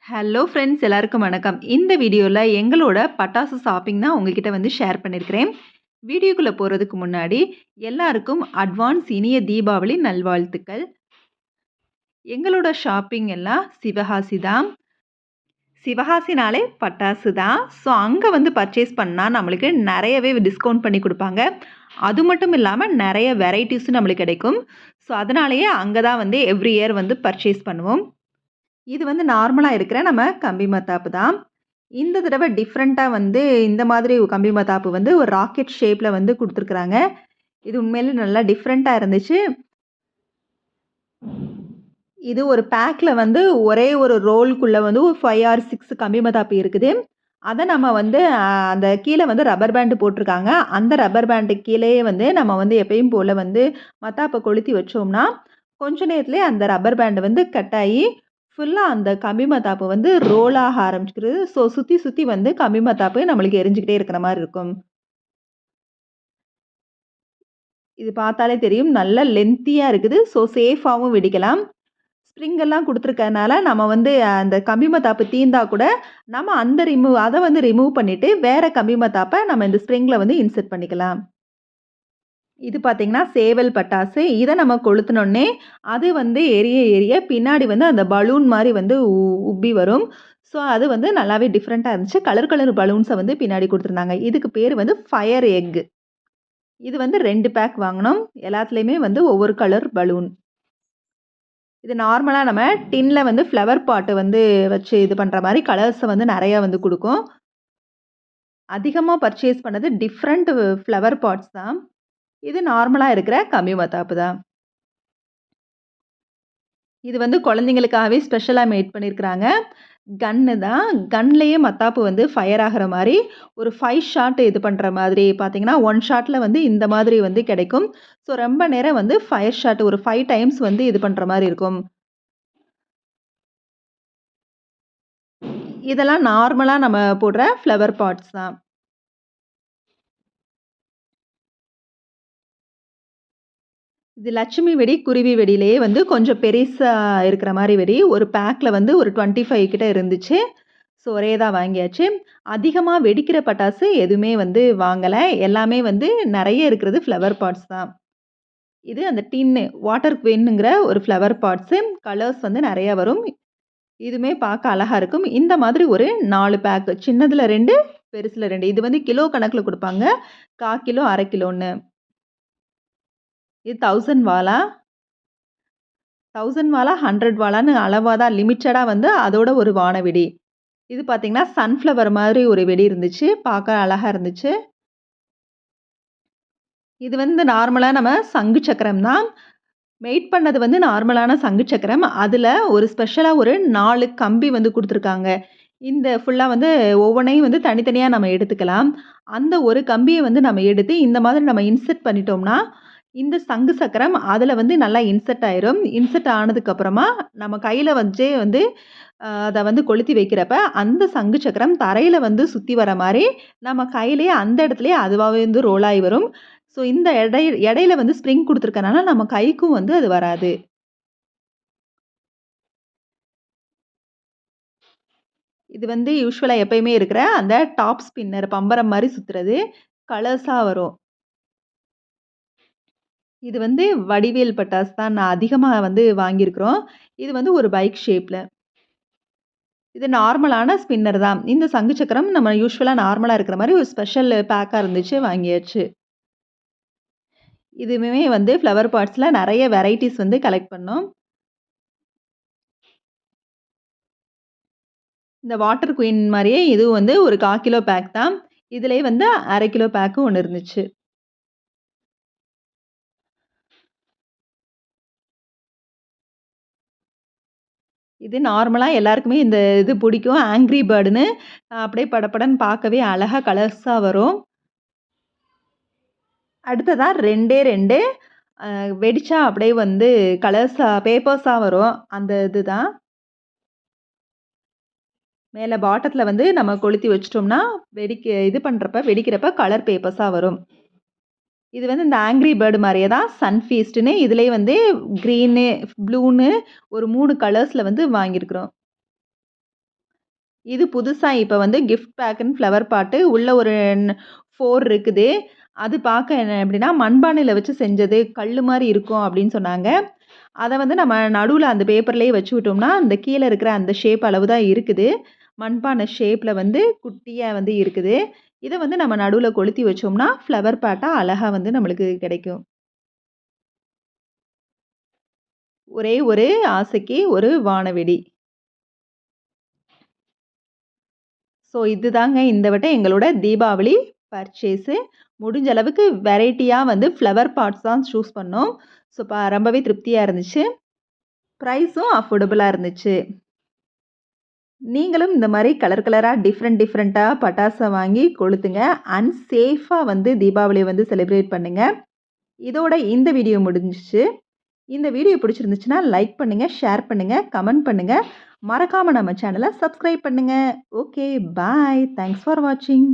Hello friends எல்லாருக்கும் வணக்கம். இந்த வீடியோல எங்களோட பட்டாசு ஷாப்பிங் தான் உங்ககிட்ட வந்து ஷேர் பண்ணியிருக்கிறேன். வீடியோக்குள்ள போறதுக்கு முன்னாடி எல்லாருக்கும் அட்வான்ஸ் இனிய தீபாவளி நல்வாழ்த்துக்கள். எங்களோட ஷாப்பிங் எல்லாம் சிவகாசி தான். சிவகாசினாலே பட்டாசு தான். ஸோ அங்க வந்து பர்ச்சேஸ் பண்ணா நம்மளுக்கு நெறையவே டிஸ்கவுண்ட் பண்ணி குடுப்பாங்க. அது மட்டும் இல்லாம நெறைய வெரைட்டீஸும் நம்மளுக்கு கிடைக்கும். ஸோ அதனாலேயே அங்க தான் வந்து எவ்ரி இயர் வந்து பர்ச்சேஸ் பண்ணுவோம். இது வந்து நார்மலா இருக்கிற நம்ம கம்பி மத்தாப்பு தான். இந்த தடவ டிஃப்ரெண்ட்டா வந்து இந்த மாதிரி கம்பி மத்தாப்பு வந்து ஒரு ராக்கெட் ஷேப்ல வந்து குடுத்துருக்காங்க. இது உண்மையிலே நல்லா டிஃப்ரெண்ட்டா இருந்துச்சு. இது ஒரு பேக்ல வந்து ஒரே ஒரு ரோல்க்குள்ள வந்து ஒரு 5 ஆர் 6 கம்பி மத்தாப்பு இருக்குது. அத நம்ம வந்து அந்த கீழ வந்து ரப்பர் பேண்ட் போட்டுருக்காங்க. அந்த ரப்பர் பேண்டுக்கு கீழயே வந்து நம்ம வந்து எப்பயும் போல வந்து மத்தாப்ப கொளுத்தி வச்சோம்னா, கொஞ்ச நேரத்திலேயே அந்த ரப்பர் பேண்ட் வந்து கட் ஆயி, ஃபுல்லா அந்த கம்பி மத்தாப்பு வந்து ரோல் ஆக ஆரம்பிச்சுருது. ஸோ சுத்தி சுத்தி வந்து கம்பி மத்தாப்பு நம்மளுக்கு எரிஞ்சுக்கிட்டே இருக்கிற மாரி இருக்கும். இது பார்த்தாலே தெரியும். நல்ல லென்த்தியா இருக்குது. ஸோ சேஃபாவும் வெடிக்கலாம். ஸ்ப்ரிங் எல்லாம் குடுத்துருக்கனால, நம்ம வந்து அந்த கம்பி மத்தாப்பு தீர்ந்தா கூட, நம்ம அந்த அத வந்து ரிமூவ் பண்ணிட்டு, வேற கம்பி மத்தாப்ப நம்ம இந்த ஸ்ப்ரிங்ல வந்து இன்சர்ட் பண்ணிக்கலாம். இது பார்த்தீங்கன்னா, சேவல் பட்டாசு. இத நம்ம கொளுத்துனோனே, அது வந்து எரிய எரிய பின்னாடி வந்து அந்த பலூன் மாரி வந்து உப்பி வரும். ஸோ அது வந்து நல்லாவே டிஃப்ரெண்ட்டா இருந்துச்சு. கலர் கலர் பலூன்ஸ வந்து பின்னாடி குடுத்துருந்தாங்க. இதுக்கு பேரு வந்து ஃபயர் எக். இது வந்து 2 பேக் வாங்குனோம். எல்லாத்துலயுமே வந்து ஒவ்வொரு கலர் பலூன். இது நார்மலா நம்ம டின்ல வந்து ஃப்ளவர் பாட் வந்து வச்சு இது பண்ற மாரி கலர்ஸ வந்து நெறையா வந்து குடுக்கும். அதிகமா பர்ச்சேஸ் பண்ணது டிஃபரண்ட் ஃப்ளவர் பாட்ஸ் தான். இது நார்மலா இருக்கிற கம்பி மத்தாப்பு தான். இது வந்து குழந்தைங்களுக்காகவே ஸ்பெஷலா மேட் பண்ணியிருக்கிறாங்க. கன்னு தான். கன்லயே மத்தாப்பு வந்து ஃபயர் ஆகுற மாரி ஒரு 5 ஷாட் இது பண்ற மாதிரி பார்த்தீங்கன்னா, 1 ஷாட்ல வந்து இந்த மாதிரி வந்து கிடைக்கும். ஸோ ரொம்ப நேரம் வந்து ஃபயர் ஷாட் ஒரு 5 டைம்ஸ் வந்து இது பண்ற மாரி இருக்கும். இதெல்லாம் நார்மலா நம்ம போடுற ஃப்ளவர் பாட்ஸ் தான். இது லட்சுமி வெடி, குருவி வெடியிலேயே வந்து கொஞ்சம் பெருசா இருக்கிற மாரி வெடி. ஒரு பேக்ல வந்து ஒரு 25 கிட்ட இருந்துச்சு. ஸோ ஒரே தான் வாங்கியாச்சு. அதிகமா வெடிக்கிற பட்டாசு எதுவுமே வந்து வாங்கல. எல்லாமே வந்து நெறைய இருக்கிறது ஃப்ளவர் பாட்ஸ் தான். இது அந்த டின்னு வாட்டர் குயின்ங்கிற ஒரு ஃப்ளவர் பாட்ஸு. கலர்ஸ் வந்து நெறைய வரும். இதுவுமே பார்க்க அழகா இருக்கும். இந்த மாதிரி ஒரு 4 பேக். சின்னதுல 2, பெருசுல 2. இது வந்து கிலோ கணக்குல குடுப்பாங்க. 1/4 கிலோ, 1/2 கிலோன்னு. இது 1000 வாலா. 1000 வாலா, 100 வாலான்னு அளவா தான் லிமிட்டடா வந்து அதோட ஒரு வானவெடி. இது பார்த்தீங்கன்னா, சன்ஃப்ளவர் மாதிரி ஒரு வெடி இருந்துச்சு. பார்க்க அழகா இருந்துச்சு. இது வந்து நார்மலா நம்ம சங்கு சக்கரம் தான். மேட் பண்ணது வந்து நார்மலான சங்கு சக்கரம். அதுல ஒரு ஸ்பெஷலா ஒரு 4 கம்பி வந்து குடுத்துருக்காங்க. இந்த ஃபுல்லா வந்து ஒவ்வொன்னையும் வந்து தனித்தனியா நம்ம எடுத்துக்கலாம். அந்த ஒரு கம்பிய வந்து நம்ம எடுத்து இந்த மாதிரி நம்ம இன்சர்ட் பண்ணிட்டோம்னா, இந்த சங்கு சக்கரம் அதுல வந்து நல்லா இன்சர்ட் ஆயிரும். இன்சர்ட் ஆனதுக்கு அப்புறமா நம்ம கையில வச்சே வந்து அத வந்து கொளுத்தி வைக்கிறப்ப, அந்த சங்கு சக்கரம் தரையில வந்து சுத்தி வர மாரி, நம்ம கையிலேயே அந்த இடத்துலயே அதுவாவே வந்து ரோல் ஆயி வரும். ஸோ இந்த இடையில வந்து ஸ்ப்ரிங் குடுத்துருக்கனால நம்ம கைக்கும் வந்து அது வராது. இது வந்து யூசுவலா எப்பயுமே இருக்கிற அந்த டாப் ஸ்பின்னர் பம்பரம் மாரி சுத்துறது. கலர்ஸா வரும். இது வந்து வடிவேல் பட்டாசு தான் நான் அதிகமா வந்து வாங்கியிருக்கிறோம். இது வந்து ஒரு பைக் ஷேப்ல. இது நார்மலான ஸ்பின்னர் தான். இந்த சங்கு சக்கரம் நம்ம யூசுவலா நார்மலா இருக்கிற மாரி ஒரு ஸ்பெஷல் பேக்கா இருந்துச்சு வாங்கியாச்சு. இதுவுமே வந்து ஃப்ளவர் பாட்ஸ்ல நெறைய வெரைட்டீஸ் வந்து கலெக்ட் பண்ணோம். இந்த வாட்டர் குயின் மாரியே இதுவும் வந்து ஒரு 1/4 கிலோ பேக் தான். இதுலயே வந்து 1/2 கிலோ பேக்கும் ஒண்ணு இருந்துச்சு. இது நார்மலா எல்லாருக்குமே இந்த இது பிடிக்கும். ஆங்ரி பேர்டுன்னு அப்படியே படபடன்னு பார்க்கவே அழகா கலர்ஸா வரும். அடுத்ததா 2டே 2 வெடிச்சா அப்படியே வந்து கலர்ஸா பேப்பர்ஸா வரும். அந்த இதுதான். மேல பாட்டத்துல வந்து நம்ம கொளுத்தி வச்சுட்டோம்னா, இது பண்றப்ப வெடிக்கிறப்ப கலர் பேப்பர்ஸா வரும். இது வந்து இந்த ஆங்ரி பேர்ட் மாரியே தான் சன் ஃபீஸ்ட்ன்னு இதுலயே வந்து கிரீனு, ப்ளூன்னு ஒரு 3 கலர்ஸ்ல வந்து வாங்கியிருக்கிறோம். இது புதுசா இப்ப வந்து கிஃப்ட் பேக்குன்னு ஃப்ளவர் பாட்டு உள்ள ஒரு 4 இருக்குது. அது பார்க்க என்ன எப்படின்னா, மண்பானையில வச்சு செஞ்சது. கல்லு மாரி இருக்கும் அப்படின்னு சொன்னாங்க. அத வந்து நம்ம நடுவுல அந்த பேப்பர்லயே வச்சு விட்டோம்னா, அந்த கீழ இருக்கிற அந்த ஷேப் அளவு தான் இருக்குது. மண்பானை ஷேப்ல வந்து குட்டியா வந்து இருக்குது. இத வந்து நம்ம நடுவுல கொளுத்தி வச்சோம்னா, ஃப்ளவர் பாட்டா அழகா வந்து நம்மளுக்கு கிடைக்கும். ஒரே ஒரு ஆசைக்கு ஒரு வானவெடி. இதுதாங்க இந்த வட்டம் எங்களோட தீபாவளி பர்ச்சேஸு. முடிஞ்ச அளவுக்கு வெரைட்டியா வந்து ஃப்ளவர் பாட்ஸ் தான் சூஸ் பண்ணோம். ரொம்பவே திருப்தியா இருந்துச்சு. பிரைஸும் அஃபோர்டபுளா இருந்துச்சு. நீங்களும் இந்த மாரி கலர் கலரா டிஃப்ரெண்ட்டா பட்டாச வாங்கி கொளுத்துங்க. அண்ட் சேஃபா வந்து தீபாவளிய வந்து செலிப்ரேட் பண்ணுங்க. இதோட இந்த வீடியோ முடிஞ்சுச்சு. இந்த வீடியோ பிடிச்சிருந்துச்சுன்னா லைக் பண்ணுங்க, ஷேர் பண்ணுங்க, கமெண்ட் பண்ணுங்க. மறக்காம நம்ம சேனல சப்ஸ்கிரைப் பண்ணுங்க. Okay, bye. தேங்க்ஸ் ஃபார் வாட்சிங்.